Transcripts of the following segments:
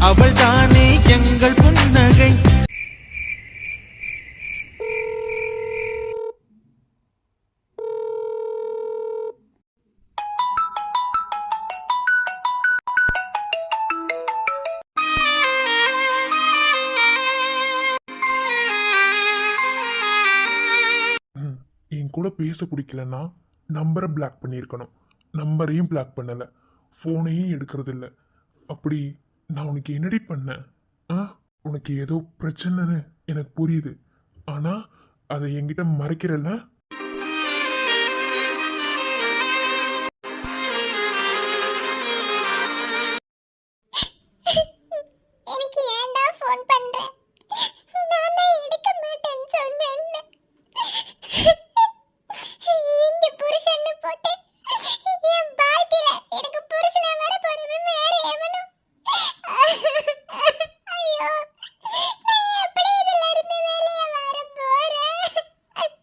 அவள் தானே எங்கள் புன்னகை. என் கூட பேச பிடிக்கலன்னா நம்பரை பிளாக் பண்ணியிருக்கணும். நம்பரையும் பிளாக் பண்ணலை, ஃபோனையும் எடுக்கிறது இல்லை. அப்படி நான் உனக்கு என்னடி பண்ணேன்? உனக்கு ஏதோ பிரச்சனைன்னு எனக்கு புரியுது, ஆனால் அதை என்கிட்ட மறைக்கிறல்ல.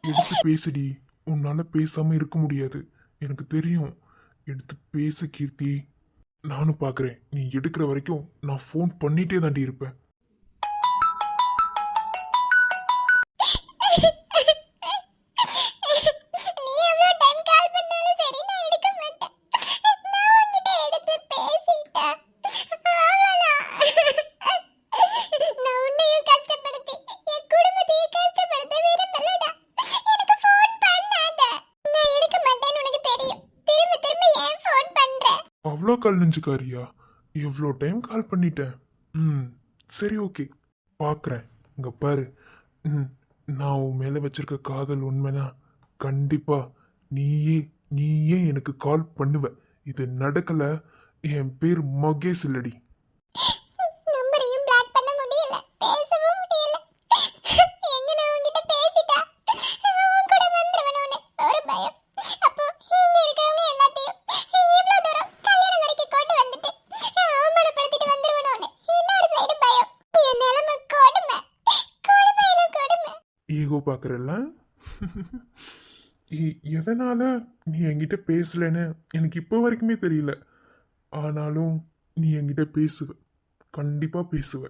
எடுத்து பேசுடி, உன்னால பேசாம இருக்க முடியாது, எனக்கு தெரியும். எடுத்து பேசு கீர்த்தி. நானும் பாக்குறேன், நீ எடுக்கிற வரைக்கும் நான் ஃபோன் பண்ணிட்டே தாண்டி இருப்பேன். அவ்வளோ கால் நெஞ்சுக்காரியா? எவ்வளோ டைம் கால் பண்ணிட்டேன். சரி ஓகே, பார்க்குறேன். இங்கே பாரு, நான் உன் மேலே வச்சிருக்க காதல் உண்மைனா கண்டிப்பா நீயே எனக்கு கால் பண்ணுவ. இது நடக்கலை, என் பேர் மகேஷ் இல்லடி. ஈகோ பார்க்குறல்ல? எதனால நீ என்கிட்ட பேசலன்னு எனக்கு இப்போ வரைக்குமே தெரியல. ஆனாலும் நீ என்கிட்ட பேசுவ, கண்டிப்பாக பேசுவ.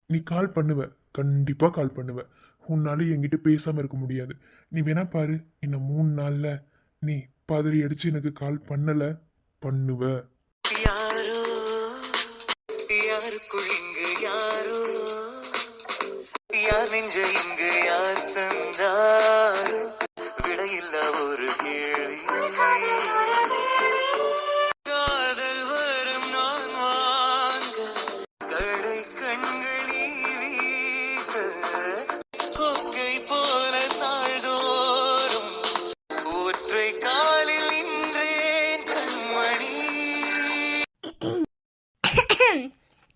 நீ கால் பண்ணுவ, கண்டிப்பாக கால் பண்ணுவ. உன்னால என்கிட்ட பேசாமல் இருக்க முடியாது. நீ வேணா பாரு, இன்னும் 3 நாளில் நீ பதறி அடிச்சு எனக்கு கால் பண்ணலை, பண்ணுவ. யாரோ யாருக்குள் இங்கு யாரோ யார் நெஞ்ச இங்கு யார் தந்தார் விடையில்ல ஒரு கேள்வி. காதல் வரும் நான் வாங்க கடை கண்கள் நீ வீச கொக்கை போல நாள்தோறும் ஒற்றை காலில் நின்றேன் கண்மணி.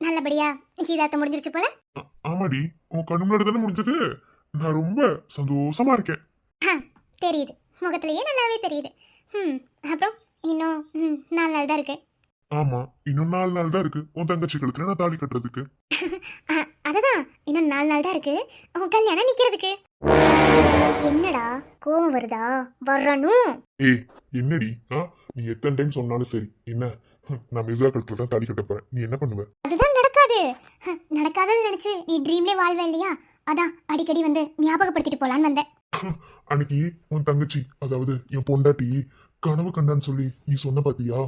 நல்லபடியா நிச்சயதார்த்தம் முடிஞ்சிருச்சு போல. ஆமாடி, உன் கண்ணு முன்னாடி தானே முடிஞ்சது. நான் ரொம்ப சந்தோஷமா இருக்கேன். தெரியுது, முகத்திலேயே நல்லாவே தெரியுது. அப்புறம் இன்னும் 4 நாள் தான் இருக்கு. ஆமா, இன்னும் 4 நாள் தான் இருக்கு உன் தங்கச்சி கழுத்துல நான் தாலி கட்டுறதுக்கு. அதுதான், இன்னும் 4 நாள் தான் இருக்கு உன் கல்யாணம் நிக்கிறதுக்கு. என்னடா கோவம் வருதா? வரணும். ஏய் என்னடி, நீ எத்தனை டைம் சொன்னாலும் சரி, என்ன நான் மிர்சா கழுத்துல தான் தாலி கட்ட போறேன். நீ என்ன பண்ணுவ? அதுதான் நடக்காது. நடக்காதது நினைச்சு நீ ட்ரீம்லேயே வாழ்வ இல்லையா? அதான் அடிக்கடி வந்து ஞாபகப்படுத்திட்டு போலான்னு வந்தேன். அன்னைக்கு உன் தங்கச்சி, அதாவது என் பொண்டாட்டி கனவு கண்டான்னு சொல்லி நீ சொன்ன பாத்தியா?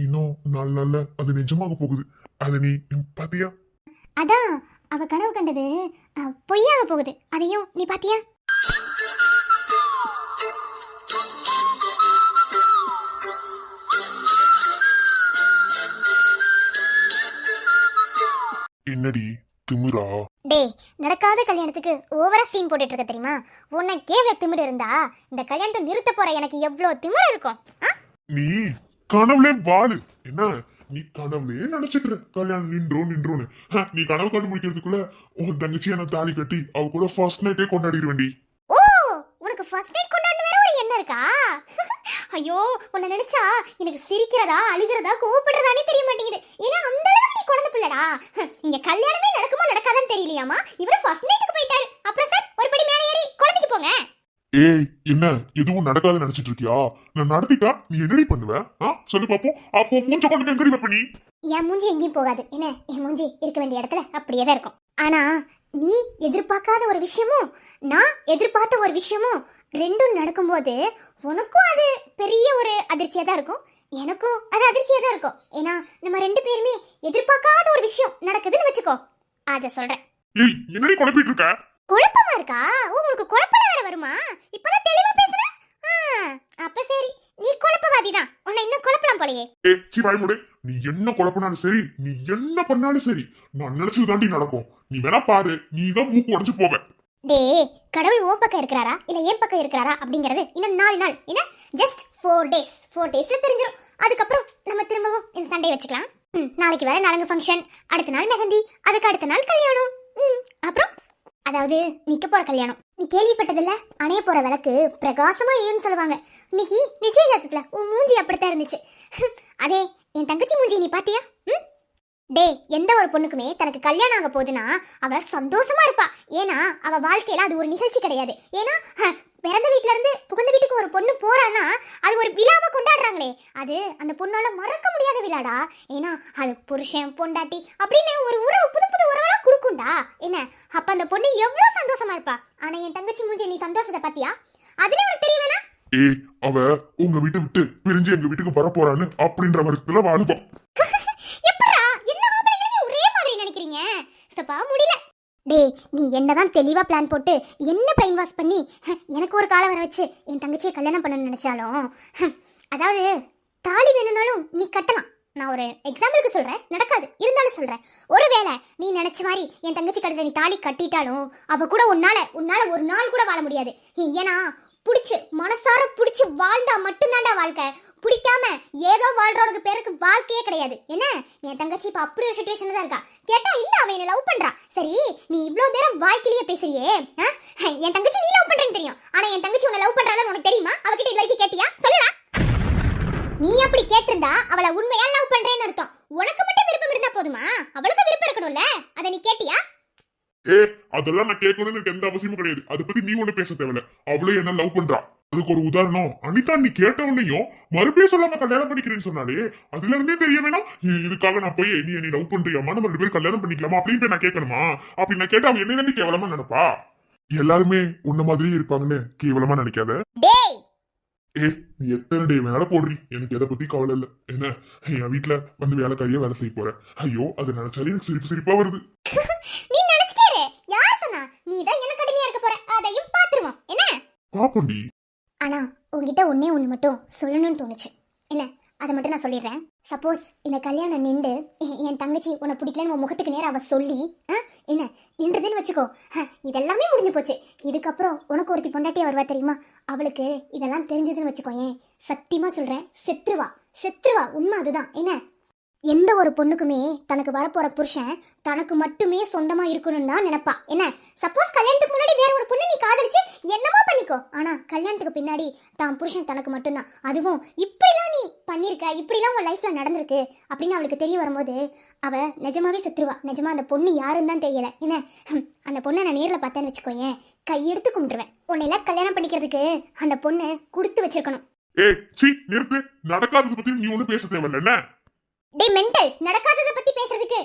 இன்னும் 4 நாள்ல அது நிஜமாக போகுது. அதை நீ பாத்தியா? அதான் அவ கனவு கண்டது பொய்யாக போகுது. அதையும் நீ பாத்தியா? என்னடி திமிரா? டேய், நடக்காத கல்யாணத்துக்கு ஓவரா சீன் போட்டுட்டு இருக்க தெரியுமா? உனக்கே இவ்வளவு திமிரு இருந்தா இந்த கல்யாணத்தை நிறுத்த போற எனக்கு எவ்வளவு திமிரு இருக்கும். நீ கனவுலே வாழு. என்ன நீ கனவுலே நினைச்சிட்டு கல்யாணம் நின்றோன்னு. நீ கனவு கண்டு முடிக்கிறதுக்குள்ள உன் தங்கச்சி என்ன தாலி கட்டி அவ கூட ஃபர்ஸ்ட் நைட்டே கொண்டாடிடுவேண்டி. ஓ, உனக்கு ஃபர்ஸ்ட் நைட் கொண்டாடணும் வேற ஒரு எண்ணம் இருக்கா? ஐயோ, உன்னை நினைச்சா எனக்கு சிரிக்கிறதா அழுகிறதா கோவப்படுறதானே தெரிய மாட்டேங்குது. ஏன்னா அந்த அளவுக்கு நீ குழந்தை பிள்ளடா. இங்க கல்யாணமே நடக்குமா நடக்காதான்னு தெரியலையாமா. இவரு ஃபர்ஸ்ட் நைட்டுக்கு போயிட்டாரு. அப்புறம் சார் ஒரு படி மேலே ஏறி குழந்தைக்கு போங்க. ஏய் என்ன எதுவும் நடக்காதுன்னு நினைச்சிட்டு இருக்கியா? நான் நடத்திட்டா நீ என்னடி பண்ணுவ? சொல்லு பாப்போம். அப்போ மூஞ்ச கொண்டு எங்கடி வைப்ப நீ? என் மூஞ்சி எங்கேயும் போகாது. என்ன, என் மூஞ்சி இருக்க வேண்டிய இடத்துல அப்படியே தான் இருக்கும். ஆனா நீ எதிர்பார்க்காத ஒரு விஷயமும் நான் எதிர்பார்த்த ஒரு விஷயமும் ரெண்டும் நடக்கும்போது உனக்கும் அது பெரிய ஒரு அதிர்ச்சியா தான் இருக்கும், எனக்கும் அது அதிர்ச்சியா தான் இருக்கும். ஏன்னா நம்ம ரெண்டு பேருமே எதிர்பார்க்காத ஒரு விஷயம் நடக்குதுன்னு வச்சுக்கோ. அத சொல்றேன். ஏய் என்னடி குழப்பிட்டு இருக்க? குழப்பமா இருக்கா? உனக்கு குழப்பம் வேற வருமா? இப்பதான் தெளிவா பேசுற. அப்ப சரி, நீ குழப்பவாதி தான். உன்னை இன்னும் குழப்பலாம் போலயே. ஏய் சி வாய் மூடு. நீ என்ன குழப்பினாலும் சரி, நீ என்ன பண்ணாலும் சரி, நான் நினைச்சது தாண்டி நடக்கும். நீ வேணா பாரு, நீ தான் மூக்கு உடைஞ்சு போவ. டேய், கடவுள் உன் பக்கம் இருக்கிறாரா இல்ல என் பக்கம் இருக்கிறாரா அப்படிங்கறது இன்னும் 4 நாள், என்ன ஜஸ்ட் 4 டேஸ்ல தெரிஞ்சிடும். அதுக்கப்புறம் நம்ம திரும்பவும் இந்த சண்டே வச்சுக்கலாம். நாளைக்கு வேற நாலங்க ஃபங்க்ஷன், அடுத்த நாள் மெஹந்தி, அதுக்கு அடுத்த நாள் கல்யாணம். அப்புறம் அதாவது நிக்க போற கல்யாணம். நீ கேள்விப்பட்டதில்ல, அணைய போற விளக்கு பிரகாசமா ஏன்னு சொல்லுவாங்க. இன்னைக்கு நிச்சயதார்த்தத்துல உன் மூஞ்சி அப்படித்தான் இருந்துச்சு. அதே என் தங்கச்சி மூஞ்சி நீ பாத்தியா? டே, எந்த ஒரு பொண்ணுக்குமே தனக்கு கல்யாணம் ஆக போகுதுன்னா அவ சந்தோஷமா இருப்பா. ஏன்னா அவ வாழ்க்கையில அது ஒரு நிகழ்ச்சி கிடையாது. ஏன்னா பிறந்த வீட்டுல இருந்து புகுந்த வீட்டுக்கு ஒரு பொண்ணு போறான்னா அது ஒரு விழாவை கொண்டாடுறாங்களே, அது அந்த பொண்ணால மறக்க முடியாத விழாடா. ஏன்னா அது புருஷன் பொண்டாட்டி அப்படின்னு ஒரு உறவு, புது புது உறவெல்லாம் கொடுக்கும்டா. என்ன, அப்ப அந்த பொண்ணு எவ்வளவு சந்தோஷமா இருப்பா. ஆனா என் தங்கச்சி மூஞ்சி நீ சந்தோஷத்தை பாத்தியா? அதுல உனக்கு தெரிய வேணா? ஏய் அவ உங்க வீட்டை விட்டு பிரிஞ்சு எங்க வீட்டுக்கு வர போறான்னு அப்படின்ற வருத்தத்துல வாழுவோம். முடியல. டேய், நீ என்னதான் தெளிவா பிளான் போட்டு என்ன பிரைன் வாஷ் பண்ணி எனக்கு ஒரு காலம் வர வச்சு என் தங்கச்சியை கல்யாணம் பண்ணணும்னு நினைச்சாலும், அதாவது தாலி வேணும்னாலும் நீ கட்டலாம். நான் ஒரு எக்ஸாம்பிளுக்கு சொல்றேன், நடக்காது இருந்தாலும் சொல்றேன். ஒருவேளை நீ நினைச்ச மாதிரி என் தங்கச்சி கழுத்துல நீ தாலி கட்டிட்டாலும் அவ கூட உன்னால ஒரு நாள் கூட வாழ முடியாது. ஏன்னா புடிச்சு மனசார புடிச்சு வாழ்ந்தா மட்டும்தான்டா வாழ்க்கை. பிடிக்காம ஏதோ வாழ்றவனுக்கு பேருக்கு வாழ்க்கையே கிடையாது. என்ன, என் தங்கச்சி இப்ப அப்படி ஒரு சிச்சுவேஷன்ல தான் இருக்கா. கேட்டா இல்ல அவ என்ன லவ் பண்றா. சரி, நீ இவ்வளவு நேரம் வாய்க்கிலேயே பேசுறியே, என் தங்கச்சி நீ லவ் பண்றேன்னு தெரியும். ஆனா என் தங்கச்சி உன்னை லவ் பண்றான்னு உனக்கு தெரியுமா? அவகிட்ட இது வரைக்கும் கேட்டியா? சொல்லுடா. நீ அப்படி கேட்டிருந்தா அவளை உண்மையா லவ் பண்றேன்னு அர்த்தம். உனக்கு மட்டும் விருப்பம் இருந்தா போதுமா? அவளுக்கு விருப்பம் இருக்கணும்ல, அதை நீ கேட்டியா? அதெல்லாம் நான் கேட்கணும்னு எனக்கு எந்த அவசியமும் கிடையாது. அதை பத்தி நீ ஒண்ணு பேச தேவையில்ல. அவளே என்ன லவ் பண்றா. அதுக்கு ஒரு உதாரணம், அனிதா நீ கேட்டவனையும் மறுபடியும் சொல்லாம கல்யாணம் பண்ணிக்கிறேன்னு சொன்னாலே அதுல இருந்தே தெரிய வேணாம். இதுக்காக நான் போய் நீ என்னை லவ் பண்றியாமா, நம்ம 2 பேரும் கல்யாணம் பண்ணிக்கலாமா அப்படின்னு போய் நான் கேட்கணுமா? அப்படி நான் கேட்டா அவன் என்ன தாண்டி கேவலமா நினைப்பா? எல்லாருமே உன்ன மாதிரியே இருப்பாங்கன்னு கேவலமா நினைக்காத. நீ எத்தனை டே வேலை போடுறி, எனக்கு எதை பத்தி கவலை இல்ல. என்ன, என் வீட்டுல வந்து வேலைக்காரியா வேலை செய்ய போறேன். ஐயோ அதை நினைச்சாலே எனக்கு சிரிப்பா வருது. நீ நினைச்சிட்டே யார் சொன்னா? நீ தான் எனக்கு அடிமையா இருக்க போற, அதையும் பாத்துருவோம். என்ன பாப்போண்டி. ஆனா உன்கிட்ட ஒண்ணே ஒண்ணு மட்டும் சொல்லணும்னு தோணுச்சு. என்ன, அதை மட்டும் நான் சொல்லிடுறேன். சப்போஸ் இந்த கல்யாணம் நின்று என் தங்கச்சி உன்னை பிடிக்கலன்னு உன் முகத்துக்கு நேரம் அவ சொல்லி என்ன நின்றதுன்னு வச்சுக்கோ, இதெல்லாமே முடிஞ்சு போச்சு. இதுக்கப்புறம் உனக்கு ஒருத்தி பொண்டாட்டியா வருவா தெரியுமா? அவளுக்கு இதெல்லாம் தெரிஞ்சதுன்னு வச்சுக்கோ, ஏன் சத்தியமா சொல்றேன், செத்துருவா. உண்மை அதுதான். என்ன, எந்த ஒரு பொண்ணுக்குமே தனக்கு வரப்போற புருஷன் தனக்கு மட்டுமே சொந்தமா இருக்கணும்னு தான் நினைப்பா. என்ன, சப்போஸ் கல்யாணத்துக்கு முன்னாடி வேற ஒரு பொண்ணு நீ காதலிச்சு என்னமோ பண்ணிக்கோ, ஆனா கல்யாணத்துக்கு பின்னாடி தான் புருஷன் தனக்கு மட்டும்தான். அதுவும் இப்படிலாம் நீ பண்ணிருக்க, இப்படிலாம் உன் லைஃப்ல நடந்திருக்கு அப்படின்னு அவளுக்கு தெரிய வரும்போது அவ நிஜமாவே செத்துருவா. நிஜமா அந்த பொண்ணு யாருன்னு தான் தெரியல. என்ன, அந்த பொண்ணை நான் நேரில் பார்த்தேன்னு வச்சுக்கோ, ஏன் கையெடுத்து கும்பிட்டுருவேன். உன்னையெல்லாம் கல்யாணம் பண்ணிக்கிறதுக்கு அந்த பொண்ணை கொடுத்து வச்சிருக்கணும். நிறுத்து. நடக்காதது பத்தி நீ ஒண்ணு பேச தேவையில்ல. என்ன டேய் மெண்டல், நடக்காதத பத்தி பேசுறதுக்கு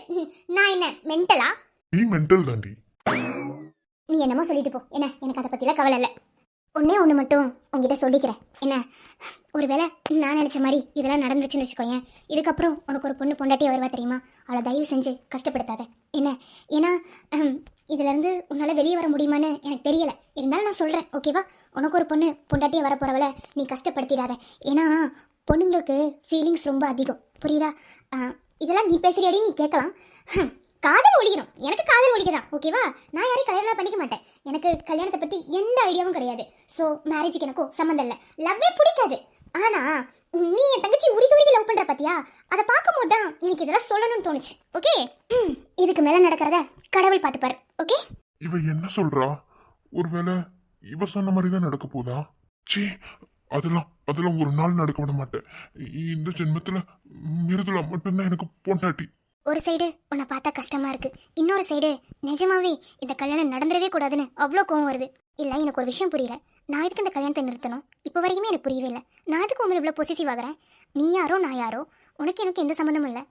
நான் என்ன மெண்டலா? நீ மெண்டல் தாண்டி. நீ என்னமோ சொல்லிட்டு போ. என்ன, எனக்கு அதை பத்திலாம் கவலை இல்லை. ஒன்னே ஒன்று மட்டும் உங்ககிட்ட சொல்லிக்கிறேன். என்ன, ஒருவேளை நான் நினைச்ச மாதிரி இதெல்லாம் நடந்துருச்சுன்னு வச்சுக்கோயேன், இதுக்கப்புறம் உனக்கு ஒரு பொண்ணு பொண்டாட்டியா வருவா தெரியுமா? அவளை தயவு செஞ்சு கஷ்டப்படுத்தாத. என்ன, ஏன்னா இதுல இருந்து உன்னால வெளியே வர முடியுமான்னு எனக்கு தெரியல. இருந்தாலும் நான் சொல்றேன், ஓகேவா? உனக்கு ஒரு பொண்ணு பொண்டாட்டியா வர போறவளை நீ கஷ்டப்படுத்திடாத. ஏன்னா பொண்ணுங்களுக்கு ஃபீலிங்ஸ் ரொம்ப அதிகம், புரியுதா? இதெல்லாம் நீ பேசுறியாடி நீ கேட்கலாம். காதல் ஒழிக்கணும், எனக்கு காதல் ஒழிக்கதான், ஓகேவா? நான் யாரையும் கல்யாணம் பண்ணிக்க மாட்டேன். எனக்கு கல்யாணத்தை பற்றி எந்த ஐடியாவும் கிடையாது. ஸோ மேரேஜுக்கு எனக்கும் சம்மந்தம் இல்லை, லவ்வே பிடிக்காது. ஆனா நீ என் தங்கச்சி உருகி லவ் பண்ற பாத்தியா, அதை பார்க்கும்போது தான் எனக்கு இதெல்லாம் சொல்லணும்னு தோணுச்சு. ஓகே, இதுக்கு மேல நடக்கிறத கடவுள் பார்த்துப்பாரு. ஓகே, இவ என்ன சொல்றா? ஒருவேளை இவ சொன்ன மாதிரி தான் நடக்க போதா? சீ, அதெல்லாம் ஒரு நாள் நடக்க விட மாட்டேன். இந்த ஜென்மத்துல மிருதுளா மட்டும்தான் எனக்கு பொண்டாட்டி. ஒரு சைடு உன்னை பார்த்தா கஷ்டமா இருக்கு, இன்னொரு சைடு நிஜமாவே இந்த கல்யாணம் நடந்துடவே கூடாதுன்னு அவ்வளோ கோவம் வருது. இல்லை, எனக்கு ஒரு விஷயம் புரியல. நான் எதுக்கு இந்த கல்யாணத்தை நிறுத்தணும் இப்போ வரைக்குமே எனக்கு புரியவே இல்லை. நான் எதுக்கு உங்களை இவ்வளோ பொசிசிவ் ஆகிறேன்? நீ யாரோ நான் யாரோ, உனக்கு எனக்கு எந்த சம்மந்தமும் இல்லை.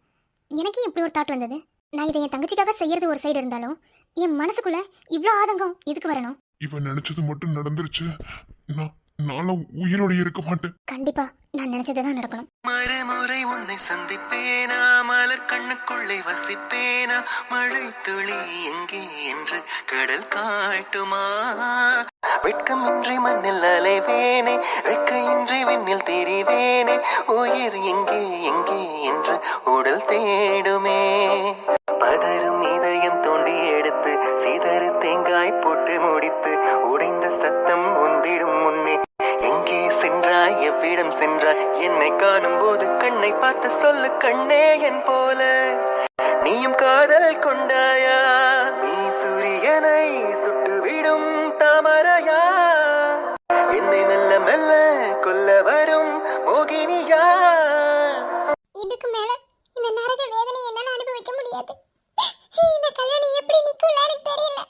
எனக்கு இப்படி ஒரு தாட் வந்தது. நான் இதை என் தங்கச்சிக்காக செய்யறது ஒரு சைடு இருந்தாலும் என் மனசுக்குள்ள இவ்வளோ ஆதங்கம் எதுக்கு வரணும்? இவன் நினைச்சது மட்டும் நடந்துருச்சு, நானும் உயிரோட இருக்க மாட்டேன். கண்டிப்பா நான் நினைச்சதுதான் நடக்கணும். மறுமுறை உன்னை சந்திப்பேனா, மலர் கண்ணுக்குள்ளே வசிப்பேனா, மழை துளி எங்கே என்று கடல் காட்டுமா, வெட்கமின்றி மண்ணில் அலைவேனே, ரெக்கையின்றி விண்ணில் தெரிவேனே, உயிர் எங்கே எங்கே என்று உடல் தேடுமே, பதறும் இதயம் தோண்டி எடுத்து சிதறு தேங்காய் போட்டு முடித்து உடைந்த சத்தம் ஒந்திடும் முன்னே எங்கே சென்றாய் எவ்விடம் சென்றாய், என்னை காணும் போது கண்ணை பார்த்து சொல்லு கண்ணே என் போல நீயும் காதல் கொண்டாயா, நீ சூரியனை சுட்டுவிடும் தாமரையா, என்னை மெல்ல மெல்ல கொல்ல வரும் மோகினியா. இதுக்கு மேல இந்த நரக வேதனை என்னால அனுபவிக்க முடியாது. இந்த கல்யாணம் எப்படி நிக்கும்ல எனக்கு தெரியல.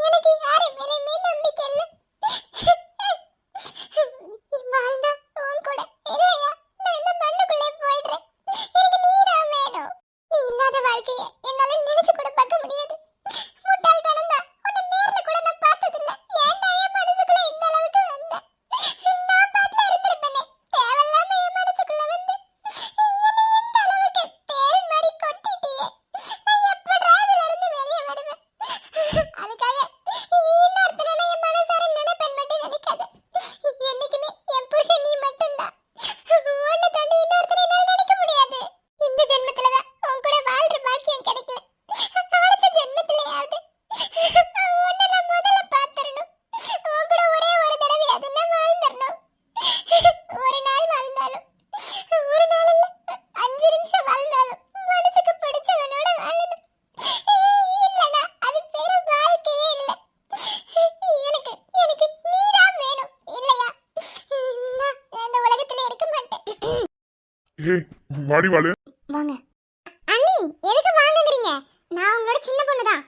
எனக்கு யாரு மேலயுமே நம்பிக்கை இல்லை. வாழ்ந்தா உன் கூட இல்லையா நான் இந்த மண்ணுக்குள்ளே போயிடுறேன். எனக்கு நீதான் வேணும். நீ இல்லாத வாழ்க்கைய என்னால நினைச்சு கூட பார்க்க முடியாது. முட்டாள்தனம் தான். உன்னை நேர்ல கூட நான் பார்த்ததில்ல. ஏன்டா என் மனசுக்குள்ள இந்த அளவுக்கு வந்த? நான் பாட்டுல இருந்திருப்பேனே. தேவையில்லாம என் மனசுக்குள்ள வந்து என்னை இந்த அளவுக்கு தேள் மாதிரி கொட்டிட்டியே. நான் எப்படா இதுல இருந்து வெளியே வருவேன்? அதுக்காக இன்னொருத்தரை நான் என் மனசார நினைப்பேன் மட்டும் நினைக்காத. என்னைக்குமே என் புருஷன் நீ மட்டும்தான். உன்னை தாண்டி இன்னொருத்தரை என்னால நினைக்க முடியாது. இந்த ஜென்மத்துலதான் உன் கூட வாழ்ற பாக்கியம் கிடைக்கல. அடுத்த ஜென்மத்திலேயாவது உன்னை நான் முதல்ல பார்த்திரணும். உன் கூட ஒரே ஒரு தடவையாவது நான் வாழ்ந்துடணும். ஒரு நாள் வாழ்ந்தாலும், ஒரு நாள் இல்ல 5 நிமிஷம் வாழ்ந்தாலும் மனசுக்கு பிடிச்சவனோட வாழணும். இல்லனா அது பேரு வாழ்க்கையே இல்ல. எனக்கு எனக்கு நீதான் வேணும் இல்லையா? நான் இந்த உலகத்துல இருக்க மாட்டேன். ஏய் வாடி வாழு. வாங்க அண்ணி. எதுக்கு வாங்குறீங்க? நான் உங்களோட சின்ன பொண்ணு தான்.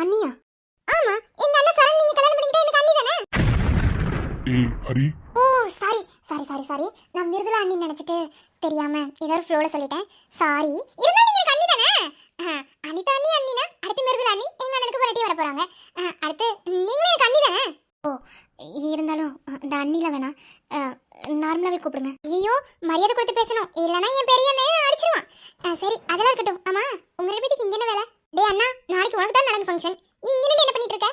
அண்ணியா? ஆமா, எங்க அண்ணன் சரண் நீங்க கல்யாணம் பண்ணிக்கிட்டா எனக்கு அண்ணி தானே? ஏய் ஹரி, ஓ சாரி சாரி சாரி சாரி, நான் மிருதுளா அண்ணி நினைச்சிட்டு தெரியாம ஏதோ ஒரு ஃப்ளோல சொல்லிட்டேன். சாரி. இருந்தா நீங்க எனக்கு அண்ணி தானே? அனிதா அண்ணி அண்ணினா அடுத்து மிருதுளா அண்ணி எங்க அண்ணனுக்கு பொரட்டி வர போறாங்க. அடுத்து நீங்களும் எனக்கு அண்ணி தானே? ஓ இருந்தாலும் இந்த அண்ணில வேணாம், நார்மலாவே கூப்பிடுங்க. ஐயோ மரியாதை கொடுத்து பேசணும், இல்லைன்னா என் பெரிய அண்ணன் அடிச்சிருவான். சரி அதெல்லாம் இருக்கட்டும். ஆமா உங்க 2 பேருக்கு இங்க என்ன வேலை? டேய் அண்ணா, நாளைக்கு உனக்கு தான் நடக்கும் ஃபங்க்ஷன். நீ இங்க என்ன பண்ணிட்டு இருக்க?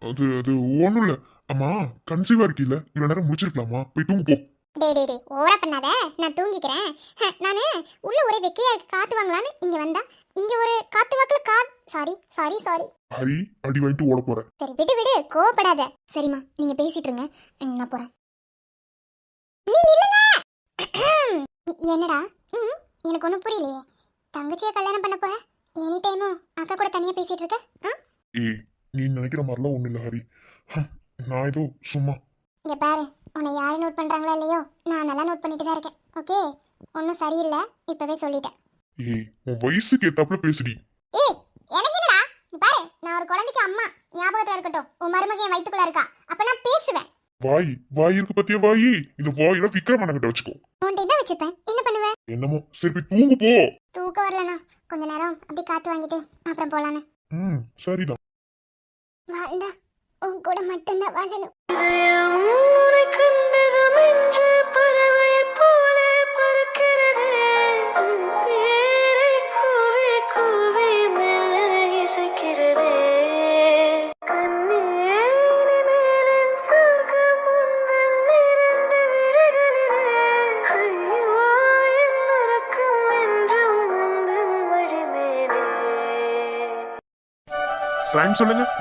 அது ஒண்ணும் இல்ல. அம்மா கன்சீவா இருக்கீல, இவ்வளவு நேரம் முடிச்சிருக்கலாமா? போய் தூங்கு போ. டேய் டேய் டேய் ஓவரா பண்ணாத, நான் தூங்கிக்கிறேன். நானு உள்ள ஒரே வெக்கையா இருக்கு, காத்து வாங்கலான்னு இங்க வந்தா இங்க ஒரு காத்து வாக்குல சாரி சாரி சாரி. ஹரி அடி வாங்கிட்டு ஓட போற. சரி விடு விடு, கோவப்படாத. சரிம்மா நீங்க பேசிட்டு இருங்க, நான் போறேன். நீ நில்லுங்க. என்னடா? எனக்கு ஒன்றும் புரியலையே. தங்கச்சியை கல்யாணம் பண்ண போற, எனி டைமும் அக்கா கூட தனியா பேசிட்டு இருக்க? ஏய் நீ நினைக்கிற மாதிரிலாம் ஒண்ணும் இல்ல ஹரி, நான் ஏதோ சும்மா. இங்க பாரு, உன்னை யாரு நோட் பண்றாங்களா இல்லையோ, நான் நல்லா நோட் பண்ணிட்டு தான் இருக்கேன். ஓகே, ஒன்றும் சரியில்லை இப்பவே சொல்லிட்டேன். ஏய் உன் வயசுக்கு ஏத்தாப்புல பேசுடி. ஏய் எனக்கு என்னடா? இங்க பாரு, நான் ஒரு குழந்தைக்கு அம்மா, ஞாபகத்துல இருக்கட்டும். உன் மருமகன் என் வயித்துக்குள்ள இருக்கா, அப்ப நான் பேசுவேன். வாய் இருக்கு பத்தியா? வாயி இந்த வாயில விக்ரமண்ண கிட்ட வச்சுக்கோ. உன்கிட்ட தான் வச்சுப்பேன், என்ன பண்ணுவேன்? என்னமோ சரி போய் தூங்கு போ. தூக்கம் வரலனா கொஞ்ச நேரம் அப்படி காத்து வாங்கிட்டு அப்புறம் போலான்னு. சரிதான். வாழ்ந்தா உன் கூட மட்டும்தான் வாழணும்.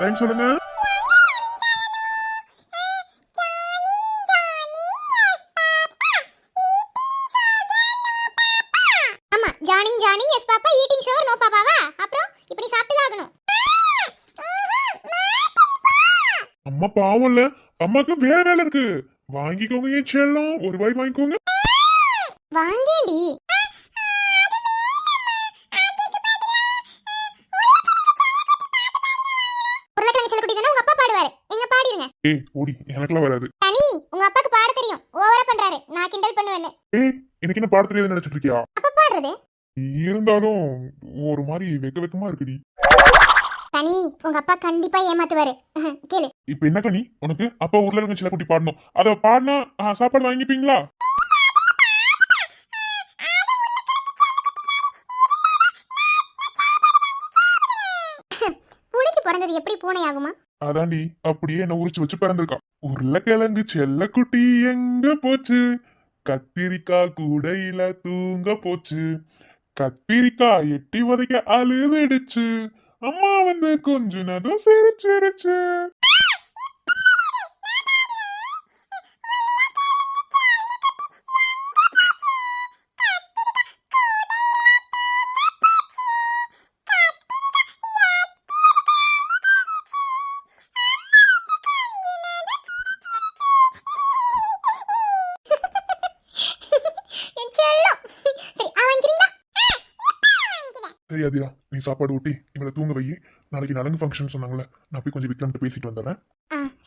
ரைம் சொல்லுங்க. ஆமா, Johnny yes papa, eating sugar no பாப்பாவா? அப்புறம் இப்படி சாப்பிட்டு தான் ஆகணும். அம்மா பாவம் இல்ல, அம்மாக்கு வேற வேலை இருக்கு. வாங்கிக்கோங்க என் செல்லம், ஒரு வாய் வாங்கிக்கோங்க. வாங்கேண்டி. உருளைக்கிழங்கு செல்லக்குட்டி தானே உங்க அப்பா பாடுவாரு, எங்க பாடிருங்க. ஏய் ஓடி, எனக்கெல்லாம் வராது. கனி உங்க அப்பாக்கு பாட தெரியும், ஓவரா பண்றாரு, நான் கிண்டல் பண்ணுவேன்னு. ஏய், எனக்கு என்ன பாட தெரியாதுன்னு நினைச்சிட்டு இருக்கியா? அப்ப பாடுறது இருந்தாலும் ஒரு மாதிரி வெக்கமா இருக்குடி. கனி உங்க அப்பா கண்டிப்பா ஏமாத்துவாரு. கேளு. இப்ப என்ன கனி உனக்கு? அப்பா ஊர்ல இருக்க சில குட்டி பாடணும், அத பாடினா சாப்பாடு வாங்கிப்பீங்களா? பூனைக்கு பிறந்தது எப்படி பூனை ஆகுமா? அதாண்டி அப்படியே என்ன உரிச்சு வச்சு பிறந்திருக்கான். உருளைக்கிழங்கு செல்ல குட்டி எங்க போச்சு? கத்திரிக்காய் கூடையில தூங்க போச்சு. கத்திரிக்காய் எட்டி உதைக்க அழுதுடுச்சு. அம்மா வந்து கொஞ்சம் சிரிச்சிருச்சு. என் செல்லம். சரி வாங்கிக்கிறீங்களா? சரி அதிரா, நீ சாப்பாடு ஊட்டி இவளை தூங்க வை. நாளைக்கு நலங்கு ஃபங்க்ஷன் சொன்னாங்களே, நான் போய் கொஞ்சம் விக்ரம்கிட்ட பேசிட்டு வந்துடுறேன்.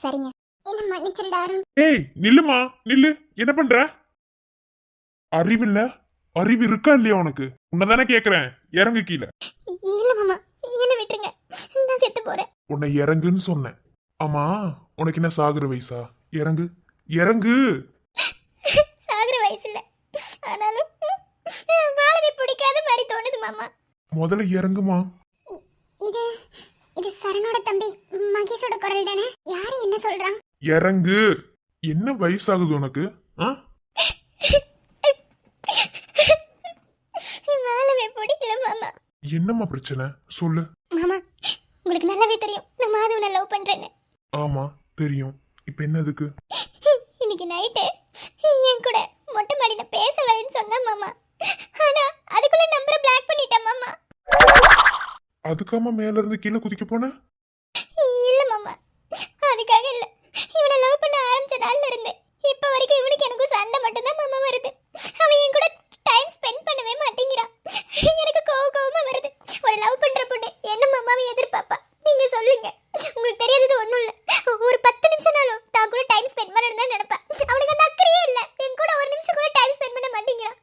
சரிங்க. என்ன மன்னிச்சிருடா அருண். ஏய் நில்லுமா நில்லு, என்ன பண்ற? அறிவில்ல, அறிவு இருக்கா இல்லையா உனக்கு? உன்னதானே கேக்குறேன், இறங்கு கீழே. இல்ல மாமா, என்ன விட்டுருங்க, நான் செத்து போறேன். உன்னை இறங்குன்னு சொன்னேன். ஆமா, உனக்கு என்ன சாகுற வயசா? இறங்கு இறங்கு. சாகுற வயசு இல்ல, ஆனாலும் வாழவே பிடிக்காத மாதிரி தோணுது மாமா. முதல்ல இறங்குமா. இது இது சரணோட தம்பி மகேஷோட குரல் தானே? யாரு என்ன சொல்றான்? இறங்கு. என்ன வயசாகுது உனக்கு? வாழவே பிடிக்கல மாமா. என்னம்மா பிரச்சனை சொல்லு. மாமா உங்களுக்கு நல்லாவே தெரியும் நான் மாதவனை லவ் பண்றேன்னு. ஆமா தெரியும், இப்ப என்ன அதுக்கு? இன்னைக்கு நைட்டு என் கூட மொட்டை மாடியில பேச வரேன்னு சொன்னா மாமா, ஆனா அதுக்குள்ள நம்பரை பிளாக் பண்ணிட்டேன் மாமா. அதுக்காம மேல இருந்து கீழே குதிக்க போன? இல்ல மாமா, அதுக்காக இல்ல. இவனை லவ் பண்ண ஆரம்பிச்ச நாள்ல இருந்து இப்ப வரைக்கும் இவனுக்கு எனக்கும் சண்டை மட்டும்தான் மாமா வருது. அவன் என் கூட டைம் ஸ்பெண்ட் பண்ணவே மாட்டேங்கிறான். எனக்கு கோவமா வருது. ஒரு லவ் பண்ற பொண்ணு என்ன மாமாவை எதிர்பார்ப்பா? நீங்க சொல்லுங்க. உங்களுக்கு தெரியாதது ஒண்ணும் இல்ல, ஒரு 10 நிமிஷம்னாலும் தான் கூட டைம் ஸ்பெண்ட் பண்ணணும் தான் நினைப்பேன். அவனுக்கு அந்த அக்கறையே இல்ல, என் கூட ஒரு நிமிஷம் கூட டைம் ஸ்பெண்ட் பண்ண மாட்டேங்கிறான்.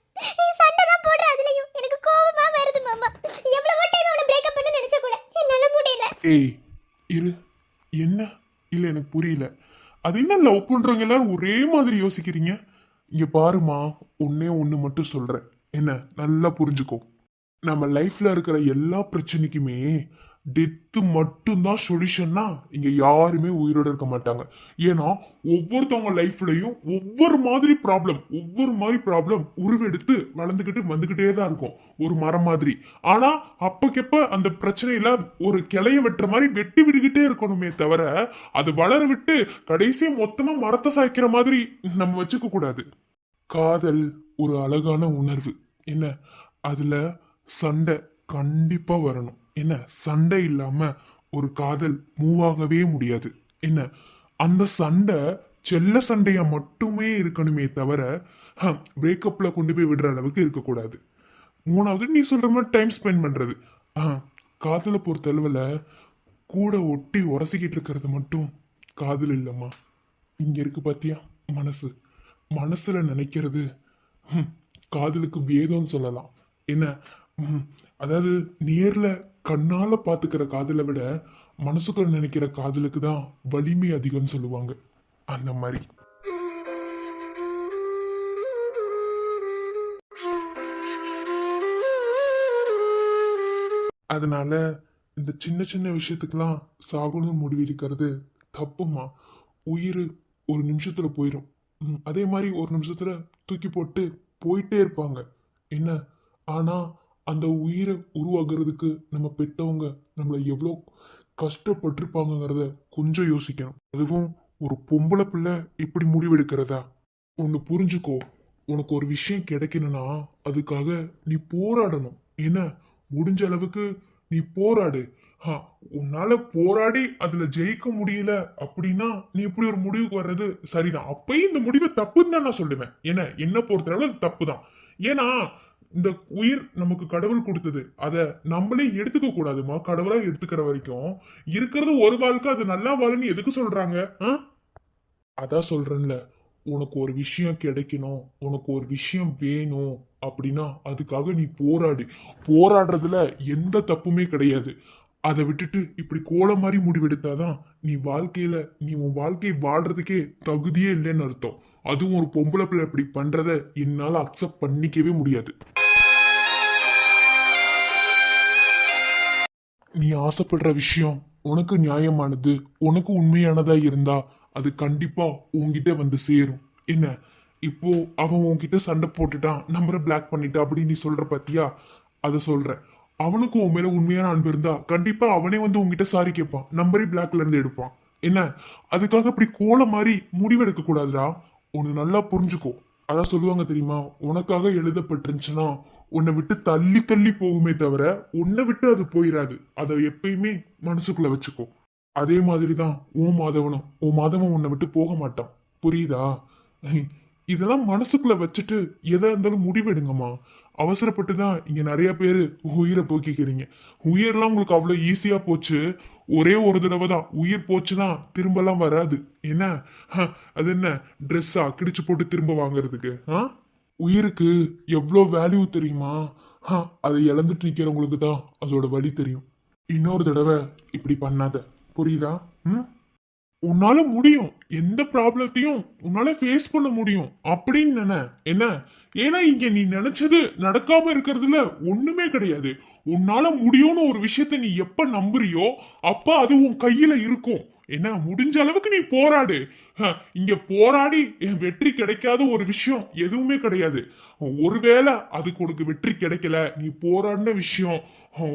சண்டை தான் போடுற, அதுலயும் எனக்கு கோவமா வருது மாமா. எவ்வளவோ டைம் அவனை பிரேக்கப் பண்ண நினைச்ச கூட என்னால முடியல. ஏய் இரு, என்ன இல்ல எனக்கு புரியல. அது என்ன லவ் பண்றவங்க எல்லாரும் ஒரே மாதிரி யோசிக்கிறீங்க? இங்க பாருமா, ஒன்னே ஒண்ணு மட்டும் சொல்றேன், என்ன நல்லா புரிஞ்சுக்கோ. நம்ம லைஃப்ல இருக்கிற எல்லா பிரச்சனைக்குமே டெத்து மட்டும்தான் சொல்யூஷன்னா இங்க யாருமே உயிரோட இருக்க மாட்டாங்க. ஏன்னா ஒவ்வொருத்தவங்க லைஃப்லயும் ஒவ்வொரு மாதிரி ப்ராப்ளம் உருவெடுத்து வளர்ந்துகிட்டு வந்துகிட்டே தான் இருக்கும், ஒரு மரம் மாதிரி. ஆனா அப்பக்கப்ப அந்த பிரச்சனையில ஒரு கிளைய வெட்டுற மாதிரி வெட்டி விட்டுக்கிட்டே இருக்கணுமே தவிர அது வளர விட்டு கடைசியா மொத்தமா மரத்தை சாய்க்கிற மாதிரி நம்ம வச்சுக்க கூடாது. காதல் ஒரு அழகான உணர்வு, என்ன அதுல சண்டை கண்டிப்பா வரணும். என்ன சண்டை இல்லாம ஒரு காதல் மூவ் ஆகவே முடியாது. என்ன அந்த சண்டை செல்ல சண்டையா மட்டுமே இருக்கணுமே தவிர பிரேக்கப்ல கொண்டு போய் விடுற அளவுக்கு இருக்கக்கூடாது. மூணாவது நீ சொல்ற மாதிரி டைம் ஸ்பெண்ட் பண்றது. காதலை பொறுத்த அளவுல கூட ஒட்டி உரசிக்கிட்டு இருக்கிறது மட்டும் காதல் இல்லம்மா. இங்க இருக்கு பாத்தியா மனசு, மனசுல நினைக்கிறது காதலுக்கு வேதம்னு சொல்லலாம். என்ன அதாவது நேர்ல கண்ணால பாத்துக்கிற காதலை விட மனசுக்குள்ள நினைக்கிற காதலுக்கு தான் வலிமை அதிகம்னு சொல்லுவாங்க. அந்த மாதிரி அதனால இந்த சின்ன சின்ன விஷயத்துக்கெல்லாம் சாகணும்னு முடிவெடுக்கிறது தப்புமா. உயிர் ஒரு நிமிஷத்துல போயிடும். அதே மாதிரி ஒரு நிமிஷத்துல தூக்கி போட்டு போயிட்டே இருப்பாங்க. என்ன ஆனா அந்த உயிரை உருவாக்குறதுக்கு நம்ம பெத்தவங்க நம்மளை எவ்வளோ கஷ்டப்பட்டிருப்பாங்கிறத கொஞ்சம் யோசிக்கணும். அதுவும் ஒரு பொம்பளை பிள்ளை இப்படி முடிவெடுக்கிறதா? ஒன்று புரிஞ்சுக்கோ, உனக்கு ஒரு விஷயம் கிடைக்கணும்னா அதுக்காக நீ போராடணும். என்ன முடிஞ்ச அளவுக்கு நீ போராடு. உன்னால போராடி அதுல ஜெயிக்க முடியல அப்படின்னா நீ இப்படி ஒரு முடிவுக்கு வர்றது சரிதான். அப்பயும் இந்த முடிவை தப்புன்னு தான் நான் சொல்லுவேன். ஏன்னா என்ன பொறுத்தளவு அது தப்பு தான். ஏன்னா இந்த உயிர் நமக்கு கடவுள் கொடுத்தது, அதை நம்மளே எடுத்துக்க கூடாதுமா. கடவுளா எடுத்துக்கிற வரைக்கும் இருக்கிறது ஒரு வாழ்க்கை, அது நல்லா வாழுன்னு எதுக்கு சொல்றாங்க? அதான் சொல்றேன்ல, உனக்கு ஒரு விஷயம் கிடைக்கணும், உனக்கு ஒரு விஷயம் வேணும் அப்படின்னா அதுக்காக நீ போராடு. போராடுறதுல எந்த தப்புமே கிடையாது. அதை விட்டுட்டு இப்படி கோலம் மாதிரி முடிவெடுத்தாதான் நீ உன் வாழ்க்கையை வாழ்றதுக்கே தகுதியே இல்லைன்னு அர்த்தம். அதுவும் ஒரு பொம்பளை பிள்ளை இப்படி பண்றத என்னால அக்செப்ட் பண்ணிக்கவே முடியாது. நீ ஆசைப்படுற விஷயம் உனக்கு நியாயமானது, உனக்கு உண்மையானதா இருந்தா அது கண்டிப்பா உன்கிட்ட வந்து சேரும். என்ன, இப்போ அவன் உன்கிட்ட சண்டை போட்டுட்டான், நம்பரை பிளாக் பண்ணிட்டா அப்படின்னு நீ சொல்ற பாத்தியா, அதை சொல்றேன். அவனுக்கு உன் மேல உண்மையான அன்பு இருந்தா கண்டிப்பா அவனே வந்து உன்கிட்ட சாரி கேட்பான், நம்பரே பிளாக்ல இருந்து எடுப்பான். என்ன, அதுக்காக இப்படி கோலம் மாதிரி முடிவெடுக்க கூடாதுடா. ஒன்னு நல்லா புரிஞ்சுக்கோ. அதான் சொல்லுவாங்க தெரியுமா, உனக்காக எழுதப்பட்டிருந்துச்சுன்னா உன்னை விட்டு தள்ளி தள்ளி போகுமே தவிர உன்னை விட்டு அது போயிடாது. அதை எப்பயுமே மனசுக்குள்ள வச்சுக்கோ. அதே மாதிரிதான் உன் மாதவன் உன்னை விட்டு போக மாட்டான். புரியுதா? இதெல்லாம் மனசுக்குள்ள வச்சுட்டு எதா இருந்தாலும் முடிவெடுங்கம்மா. அவசரப்பட்டு தான் இங்க நிறைய பேரு உயிரை போக்கிக்கிறீங்க. உயிரெல்லாம் உங்களுக்கு அவ்வளவு ஈஸியா போச்சு. ஒரே ஒரு தடவை தான் உயிர் போச்சுன்னா திரும்பலாம் வராது. என்ன, அது என்ன ட்ரெஸ்ஸா கிடிச்சு போட்டு திரும்ப வாங்குறதுக்கு? உயிருக்கு எவ்வளோ வேல்யூ தெரியுமா? அதை இழந்துட்டு நிக்கிறவங்களுக்கு தான் அதோட வலி தெரியும். இன்னொரு தடவை இப்படி பண்ணாத, புரியுதா? உன்னால முடியும், எந்த ப்ராப்ளத்தையும் உன்னால ஃபேஸ் பண்ண முடியும் அப்படின்னு என்ன. ஏன்னா இங்க நீ நினைச்சது நடக்காம இருக்கிறதுல ஒண்ணுமே கிடையாது. உன்னால முடியும்னு ஒரு விஷயத்த நீ எப்ப நம்புறியோ அப்ப அது உன் கையில இருக்கும். என்ன, முடிஞ்ச அளவுக்கு நீ போராடு. இங்க போராடி வெற்றி கிடைக்காத ஒரு விஷயம் எதுவுமே கிடையாது. ஒருவேளை அதுக்கு உனக்கு வெற்றி கிடைக்கல, நீ போராடின விஷயம்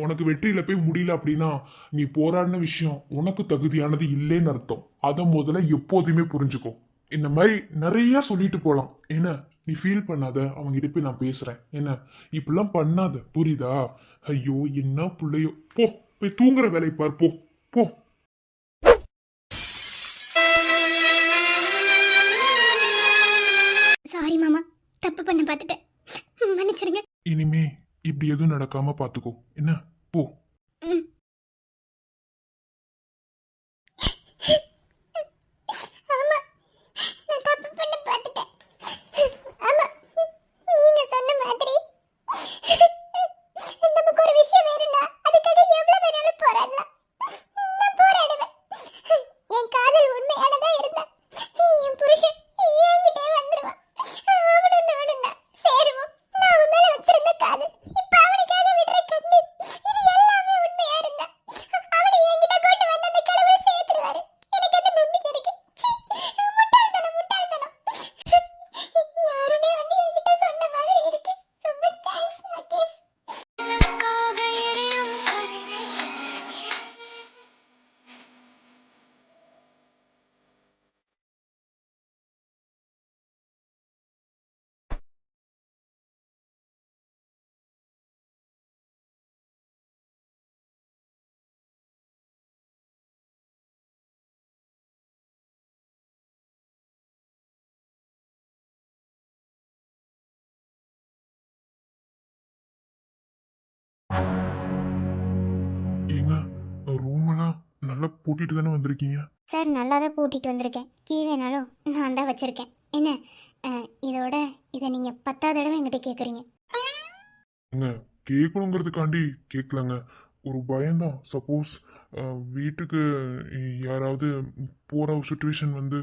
உனக்கு வெற்றியில போய் முடியல அப்படின்னா நீ போராடின விஷயம் உனக்கு தகுதியானது இல்லைன்னு அர்த்தம். அதை முதல்ல எப்போதுமே புரிஞ்சுக்கோ. இந்த மாதிரி நிறைய சொல்லிட்டு போலாம். என்ன, நீ ஃபீல் பண்ணாத, அவங்ககிட்ட போய் நான் பேசுறேன். என்ன, இப்படிலாம் பண்ணாத, புரியுதா? ஐயோ என்ன பிள்ளையோ, போ போய் தூங்குற வேலையை பார், போ போ. சாரி மாமா, தப்பு பண்ண பார்த்துட்டேன், மன்னிச்சிருங்க. இனிமே இப்படி எதுவும் நடக்காம பாத்துக்கோ. என்ன, போ. ம். ஆமா, நான் தப்பு பண்ண பார்த்துட்டேன். ஆமா, நீங்க சொன்ன மாதிரி நமக்கு ஒரு விஷயம் வேணும்னா அதுக்காக எவ்வளவு வேணாலும் போராடலாம். நான் போராடுவேன். என் காதல் உண்மையானதா இருந்தா என் புருஷன் என்கிட்டே வந்துருவான். அவனும் நானும் தான் சேருவோம். நான் அவன் மேல வச்சிருந்த காதல் இப்ப அவனுக்காக விடுற கண்ணீர், இது எல்லாமே உண்மையா இருந்தா அவனை என்கிட்ட கொண்டு வந்து அந்த கடவுள் சேர்த்துருவாரு. எனக்கு அந்த நம்பிக்கை இருக்கு. முட்டாள்தனம். யாருமே வந்து என்கிட்ட சொன்ன மாதிரி இருக்கு. ரொம்ப தேங்க்ஸ் மகேஷ். ஏங்க, ரூமெல்லாம் நல்லா பூட்டிட்டு தானே வந்திருக்கீங்க? சார், நல்லா தான் பூட்டிட்டு வந்திருக்கேன். கீ வேணாலும் நான் தான் வச்சிருக்கேன். என்ன, இதோட இதை நீங்க 10வது தடவை என்கிட்ட கேட்குறீங்க. ஏங்க, கேட்கணுங்கிறதுக்காண்டி கேட்கலங்க. ஒரு பயம்தான். சப்போஸ் வீட்டுக்கு யாராவது போகிற சுச்சுவேஷன் வந்து,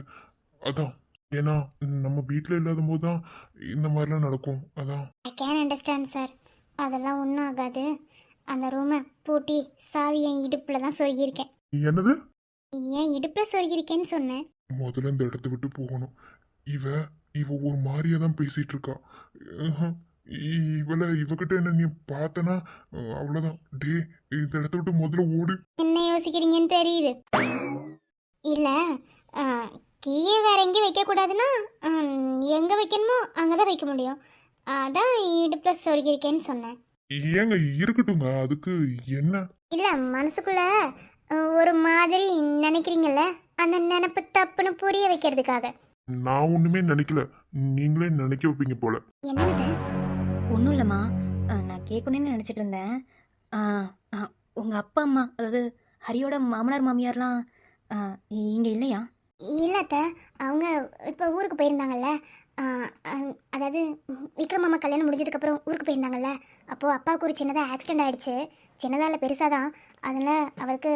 அதான். ஏன்னா நம்ம வீட்டில் இல்லாத போது தான் இந்த மாதிரிலாம் நடக்கும். அதான். I can understand sir. அதெல்லாம் ஒன்றும் ஆகாது. அந்த ரூமை பூட்டி சாவி என் இடுப்பில் தான் சொருகியிருக்கேன். என்னது? ஏன் இடுப்பில் சொருகியிருக்கேன்னு சொன்னேன். முதல்ல இந்த இடத்த விட்டு போகணும். இவ இவ ஒரு மாதிரியா தான் பேசிட்டு இருக்கா. அஹ், இவகிட்ட என்ன நீ பார்த்தனா அவ்வளோதான். டே, இந்த இடத்த விட்டு முதல்ல ஓடு. என்ன யோசிக்கிறீங்கன்னு தெரியுது. இல்லை, கீயை வேற எங்கேயும் வைக்கக்கூடாதுன்னா எங்கே வைக்கணுமோ அங்கே தான் வைக்க முடியும். அதான் இடுப்பில் சொருகியிருக்கேன்னு சொன்னேன். ஏங்க இருக்கட்டுங்க, அதுக்கு என்ன? இல்லை, மனசுக்குள்ள ஒரு மாதிரி நினைக்கிறீங்கல்ல, அந்த நினப்பு தப்புன்னு புரிய வைக்கிறதுக்காக. நான் ஒண்ணுமே நினைக்கல, நீங்களே நினைக்க வைப்பீங்க போல. என்னது? ஒன்றும் இல்லைம்மா, நான் கேட்கணுன்னு நினச்சிட்டு இருந்தேன். உங்கள் அப்பா அம்மா, அதாவது ஹரியோட மாமனார் மாமியார்லாம் இங்கே இல்லையா? இல்லை அத்தை, அவங்க இப்போ ஊருக்கு போயிருந்தாங்கல்ல. அதாவது விக்ரம் மாமா கல்யாணம் முடிஞ்சதுக்கப்புறம் ஊருக்கு போயிருந்தாங்கல்ல. அப்போது அப்பாவுக்கு ஒரு சின்னதாக ஆக்சிடென்ட் ஆகிடுச்சு. சின்னதாக இல்லை, பெருசாக தான். அதனால் அவருக்கு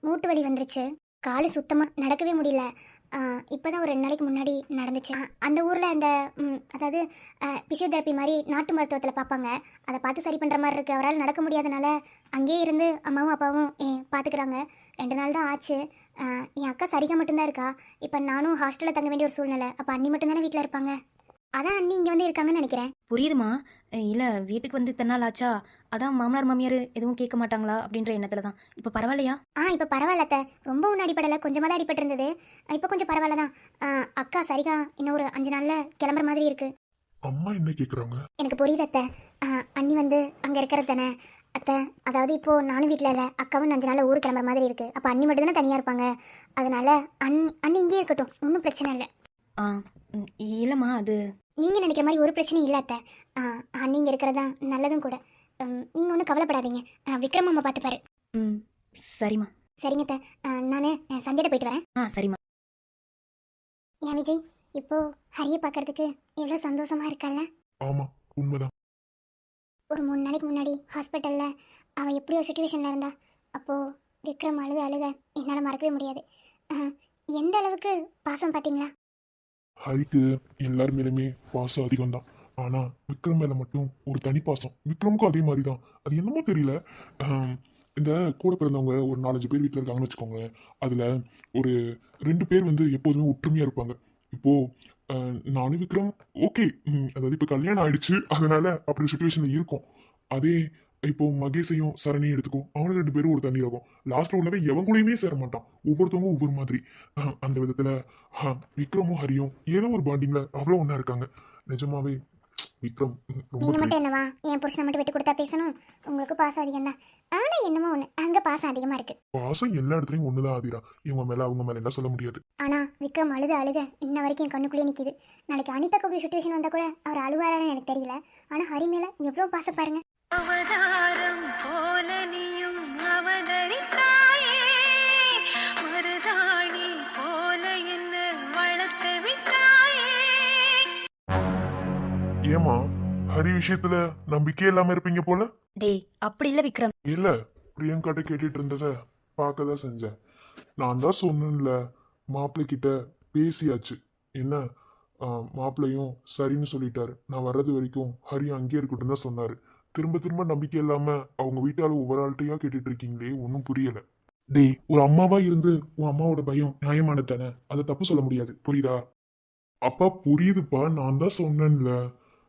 மூட்டு வலி வந்துருச்சு. காலு சுத்தமாக நடக்கவே முடியல. இப்போ தான் ஒரு 2 நாளைக்கு முன்னாடி நடந்துச்சு. அந்த ஊரில் அந்த அதாவது பிசியோதெரப்பி மாதிரி நாட்டு மருத்துவத்தில் பார்ப்பாங்க. அதை பார்த்து சரி பண்ணுற மாதிரி இருக்குது. அவரால் நடக்க முடியாதனால அங்கேயே இருந்து அம்மாவும் அப்பாவும் பார்த்துக்கிறாங்க. 2 நாள் தான் ஆச்சு. என் அக்கா சரிகா மட்டும்தான் இருக்கா. இப்போ நானும் ஹாஸ்டலில் தங்க வேண்டிய ஒரு சூழ்நிலை. அப்போ அண்ணி மட்டும்தானே வீட்டில் இருப்பாங்க. அதான் அண்ணி இங்கே வந்து இருக்காங்கன்னு நினைக்கிறேன். புரியுதுமா. இல்லை வீட்டுக்கு வந்து இத்தனை நாள் ஆச்சா, அதான் மாமனார் மாமியார் எதுவும் கேட்க மாட்டாங்களா அப்படின்ற எண்ணத்தில் தான். இப்போ பரவாயில்லையா? இப்போ பரவாயில்ல அத்தை, ரொம்ப ஒன்றும் அடிப்படலை, கொஞ்சமாக தான் அடிபட்டு இருந்தது. இப்போ கொஞ்சம் பரவாயில்ல தான். அக்கா சரிகா இன்னும் ஒரு 5 நாளில் கிளம்புற மாதிரி இருக்குது. அம்மா என்ன கேக்குறாங்க? எனக்கு புரியுது அத்தை. அண்ணி வந்து அங்கே இருக்கிறது தானே அத்தை. அதாவது இப்போது நானும் வீட்டில் இல்லை, அக்காவும் 5 நாளில் ஊருக்கு கிளம்புற மாதிரி இருக்குது. அப்போ அண்ணி மட்டும் தானே தனியாக இருப்பாங்க. அதனால அண்ணி இங்கேயே இருக்கட்டும், ஒன்றும் பிரச்சனை இல்லை. இல்லைம்மா, அது நீங்கள் நினைக்கிற மாதிரி ஒரு பிரச்சனையும் இல்லை அத்தை. அண்ணி இங்கே இருக்கிறதா நல்லதும் கூட. நீங்கள் ஒன்றும் கவலைப்படாதீங்க. விக்ரம் அம்மா பார்த்துப்பாரு. சரிம்மா. சரிங்க அத்தை, நான் சந்தையிட போயிட்டு வரேன். சரிம்மா. ஏன் விஜய், இப்போது ஹரியை பார்க்கறதுக்கு எவ்வளோ சந்தோஷமாக இருக்கல்ல? ஆமா, உண்மைதான். ஒரு 3 நாளைக்கு முன்னாடி ஹாஸ்பிட்டலில் அவள் எப்படி ஒரு சுச்சுவேஷனில் இருந்தா. அப்போது விக்ரம் அழுக என்னால் மறக்கவே முடியாது. எந்த அளவுக்கு பாசம் பார்த்தீங்களா? ஹரிக்கு எல்லார் மேலுமே பாசம் அதிகம் தான். ஆனா விக்ரம் மேல மட்டும் ஒரு தனி பாசம். விக்ரமுக்கும் அதே மாதிரி தான். அது என்னமோ தெரியல. இந்த கூட பிறந்தவங்க ஒரு 4-5 பேர் வீட்டில் இருக்காங்கன்னு வச்சுக்கோங்க. அதுல ஒரு 2 பேர் வந்து எப்போதுமே ஒற்றுமையா இருப்பாங்க. இப்போ நானும் விக்ரம் ஓகே, அதாவது இப்போ கல்யாணம் ஆயிடுச்சு, அதனால அப்படி சுச்சுவேஷன்ல இருக்கும். அதே இப்போ மகேஷையும் சரணையும் எடுத்துக்கும். அவங்க 2 பேரும் ஒரு தண்ணி இருக்கும். லாஸ்ட்ல உள்ளவே எவங்களையுமே சேர மாட்டான். ஒவ்வொருத்தவங்க ஒவ்வொரு மாதிரி. அந்த விதத்துல விக்ரமும் ஹரியும் ஏதோ ஒரு பாண்டிங்ல அவ்வளோ ஒன்றா இருக்காங்க. நிஜமாவே விக்ரம் ரொம்ப நீங்கள் மட்டும் என்னவா என் புருஷனை மட்டும் விட்டு கொடுத்தா பேசணும்? உங்களுக்கு பாசம் அதிகம் தான். ஆனால் என்னமோ ஒன்று, அங்கே பாசம் அதிகமாக இருக்குது. பாசம் எல்லா இடத்துலையும் ஒண்ணுதான் ஆதிரா. இவங்க மேல அவங்க மேல என்ன சொல்ல முடியாது. ஆனால் விக்ரம் அழுக இன்ன வரைக்கும் என் கண்ணுக்குள்ளே நிற்கிது. நாளைக்கு அனிதாக்கு அப்படி சுச்சுவேஷன் வந்தால் கூட அவர் அழுவாரான்னு எனக்கு தெரியல. ஆனால் ஹரி மேலே எவ்வளோ பாசம் பாருங்க. அவதாரம் போல நீயும் அவதரித்தாயே, மருதாணி போல என்ன வளர்த்து விட்டாயே. ஏமா ஹரி விஷயத்துல நம்பிக்கை இல்லாம இருப்பீங்க போல? டேய், அப்படி இல்லை விக்ரம். இல்ல, பிரியங்காட்ட கேட்டுட்டு இருந்தத பார்க்கதான் செஞ்சேன். நான் தான் சொன்னேன்ல, மாப்பிள்ளை கிட்ட பேசியாச்சு. என்ன மாப்பிள்ளையும் சரின்னு சொல்லிட்டாரு. நான் வர்றது வரைக்கும் ஹரி அங்கேயே இருக்கட்டும் தான் சொன்னாரு. திரும்ப திரும்ப நம்பிக்கை இல்லாம அவங்க வீட்டால ஒவ்வொரு ஆள்கிட்டயா கேட்டுட்டு இருக்கீங்களே, ஒன்றும் புரியல. டேய், ஒரு அம்மாவா இருந்து உன் அம்மாவோட பயம் நியாயமானது தானே, அதை தப்பு சொல்ல முடியாது, புரியுதா? அப்பா புரியுதுப்பா, நான் தான் சொன்னேன்ல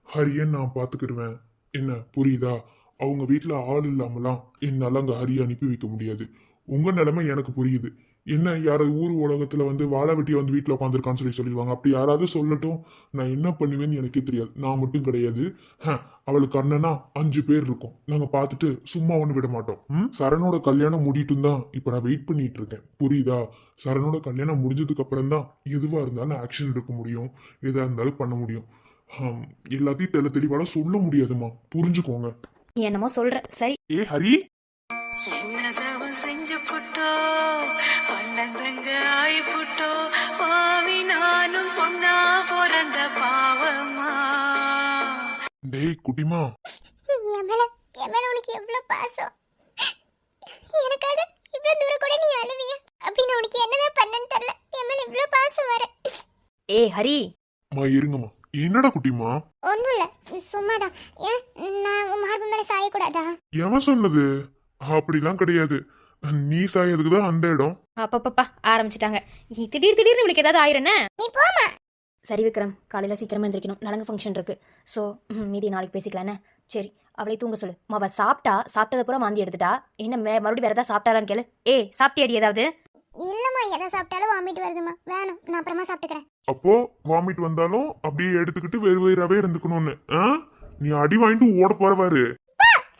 ஹரியை நான் பாத்துக்கிடுவேன். என்ன புரியுதா? அவங்க வீட்டுல ஆள் இல்லாமலாம் என்னால அங்க ஹரியை அனுப்பி வைக்க முடியாது. உங்க நிலைமை எனக்கு புரியுது. என்ன யாராவது ஊர் உலகத்துல வந்து வாழை வெட்டிய வந்து வீட்டுல உட்காந்துருக்கான்னு சொல்லிடுவாங்க. அப்படி யாராவது சொல்லட்டும், நான் என்ன பண்ணுவேன்னு எனக்கே தெரியாது. நான் மட்டும் கிடையாது, அவளுக்கு அண்ணனா 5 பேர் இருக்கும். நாங்க பார்த்துட்டு சும்மா ஒண்ணு விட மாட்டோம். சரணோட கல்யாணம் முடிட்டும் தான் இப்ப நான் வெயிட் பண்ணிட்டு இருக்கேன், புரியுதா? சரணோட கல்யாணம் முடிஞ்சதுக்கு அப்புறம் தான் எதுவா இருந்தாலும் ஆக்ஷன் எடுக்க முடியும், எதா இருந்தாலும் பண்ண முடியும். எல்லாத்தையும் தெளிவால சொல்ல முடியாதுமா, புரிஞ்சுக்கோங்க. என்னமோ சொல்ற. சரி. ஏ ஹரி, என்னதவன் செஞ்சு புட்டோ, அண்ணன் தங்க ஆயி புட்டோ, பாவி நானும் பொண்ணா பிறந்த பாவமா. டேய் குட்டிமா, என் மேல உனக்கு எவ்வளோ பாசம். எனக்காக இவ்வளோ தூரம் கூட நீ அழுவிய அப்படின்னு உனக்கு என்னதான் பண்ணன்னு தெரியல. என் மேல இவ்வளோ பாசம் வர. ஹரி. இருங்கம்மா. என்னடா குட்டிமா? ஒன்றும் இல்லை, சும்மாதான். ஏன் நான் உன் மார்பு மேலே சாயக்கூடாதா? எவன் சொன்னது? அப்படிலாம் கிடையாது. நீ சாயதுக்கு தான் அந்த இடம். அப்பப்பா ஆரம்பிச்சிட்டாங்க. திடீர்னு இவளுக்கு ஏதாவது ஆயிரும்னே. நீ போமா. சரி விக்ரம், காலையில் சீக்கிரமா எந்திரிக்கணும், நலங்கு ஃபங்க்ஷன் இருக்கு. ஸோ மீதி நாளைக்கு பேசிக்கலானே. சரி, அவளை தூங்க சொல்லு. அவ சாப்பிட்டது பூரா வாந்தி எடுத்துட்டா. என்ன மறுபடியும் வேற ஏதாவது சாப்பிட்டாலான்னு கேளு. சாப்பிட்டியாடி ஏதாவது? இல்லம்மா, எதை சாப்பிட்டாலும் வாமிட் வருதுமா. வேணும், நான் அப்புறமா சாப்பிட்டுக்கிறேன். அப்போ வாமிட் வந்தாலும் அப்படியே எடுத்துக்கிட்டு வேறு வேறாவே இருந்துக்கணும்னு நீ அடி வாங்கிட்டு ஓட போறவாரு.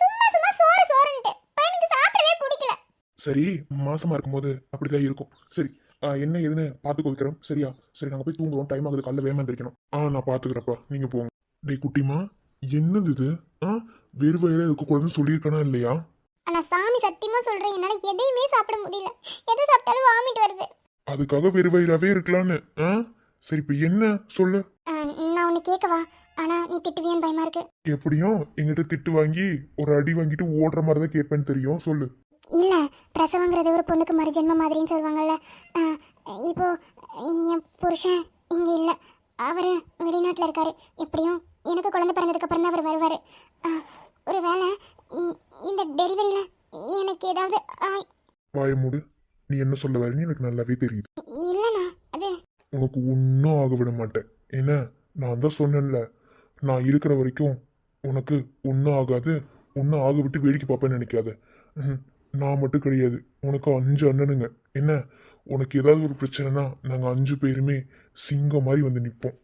சும்மா சோறுன்ட்டு பையனுக்கு சாப்பிடவே பிடிக்கல. சரி, மாசமா இருக்கும்போது அப்படிதான் இருக்கும். சரி, என்ன ஏதுன்னு பாத்துக்கோ விக்ரம், சரியா? சரி, நாங்க போய் தூங்குறோம், டைம் ஆகுது, காலைல வேகமா எந்திரிக்கணும். நான் பாத்துக்கிறப்பா, நீங்க போங்க. டேய் குட்டிமா, என்னது இது? வேறு வயிறு இருக்கக்கூடாதுன்னு சொல்லியிருக்கானா இல்லையா? ஆனா சாமி சத்தியமா சொல்றேன், என்னால எதையுமே சாப்பிட முடியல. எதை சாப்பிட்டாலும் வாமிட் வருது. அதுக்காக வெறுவயிறாவே இருக்கலான்னு ஆ? சரி இப்ப என்ன சொல்லு. நான் உன்னை கேட்கவா ஆனா நீ திட்டுவியான்னு பயமா இருக்கு. எப்படியும் எங்கிட்ட திட்டு வாங்கி ஒரு அடி வாங்கிட்டு ஓடுற மாதிரி தான் கேட்பேன்னு தெரியும், சொல்லு. இல்ல பிரசவங்கிறது ஒரு பொண்ணுக்கு மறுஜென்ம மாதிரின்னு சொல்லுவாங்கல்ல. இப்போ என் புருஷன் இங்க இல்ல, அவரு வெளிநாட்டுல இருக்காரு. எப்படியும் எனக்கு குழந்தை பிறந்ததுக்கு அப்புறம் தான் அவர் வருவாரு. ஒரு வேளை இந்த டெலிவரியில எனக்கு ஏதாவது வாய மூடு. நீ என்ன சொல்ல வரேன்னு எனக்கு நல்லாவே தெரியுது. இல்லண்ணா அது உனக்கு ஒன்றும் ஆக விட மாட்டேன். என்ன, நான் தான் சொன்னேன்ல, நான் இருக்கிற வரைக்கும் உனக்கு ஒன்றும் ஆகாது. ஒன்றும் ஆக விட்டு வேடிக்கை பார்ப்பேன்னு நினைக்காத. நான் மட்டும் கிடையாது, உனக்கு 5 அண்ணனுங்க. என்ன, உனக்கு ஏதாவது ஒரு பிரச்சனைனா நாங்கள் 5 பேருமே சிங்கம் மாதிரி வந்து நிற்போம்.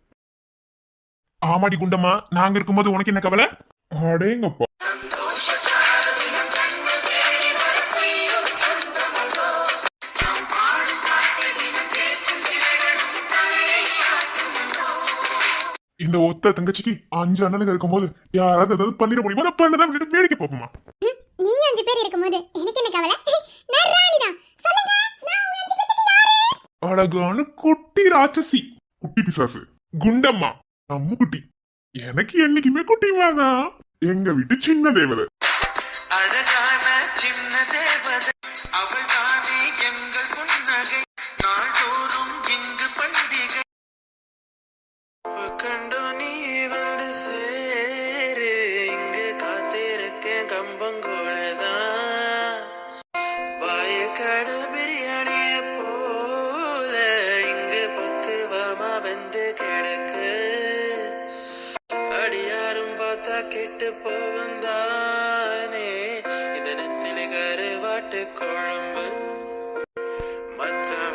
ஆமாடி குண்டம்மா, நாங்க இருக்கும்போது உனக்கு என்ன கவலை? அடேங்கப்பா. இந்த ஒத்த தங்கச்சிக்கு 5 அண்ணனுங்க இருக்கும்போது யாராவது ஏதாவது பண்ணிட முடியுமா? நான் பண்ணதான் வேடிக்கை பார்ப்போமா? நீங்க 5 பேர் இருக்கும்போது எனக்கு என்ன கவலை? நான் ராணிதான். சொல்லுங்க, நான் உங்க 5 பேருக்கு யாரு? அழகான குட்டி ராட்சசி, குட்டி பிசாசு, குண்டம்மா, அம்மு குட்டி. எனக்கு என்னைக்குமே குட்டிமா தான். எங்க வீட்டு சின்ன தேவதை. அழகான சின்ன தேவதை அவள் தானே எங்கள் புன்னகை நாள்தோறும் இங்கு பண்டிகை கண்டோ நீ வந்து சேரு இங்கு காத்திருக்கேன் கம்பங்கோளதான் வாயக்காடு பிரியாணிய போல இங்கு பக்குவமா வந்து கிடக்கு அடியாரும் பார்த்தா கெட்டு போகுந்தானே இதனத்தில் கருவாட்டு குழம்பு மச்சான்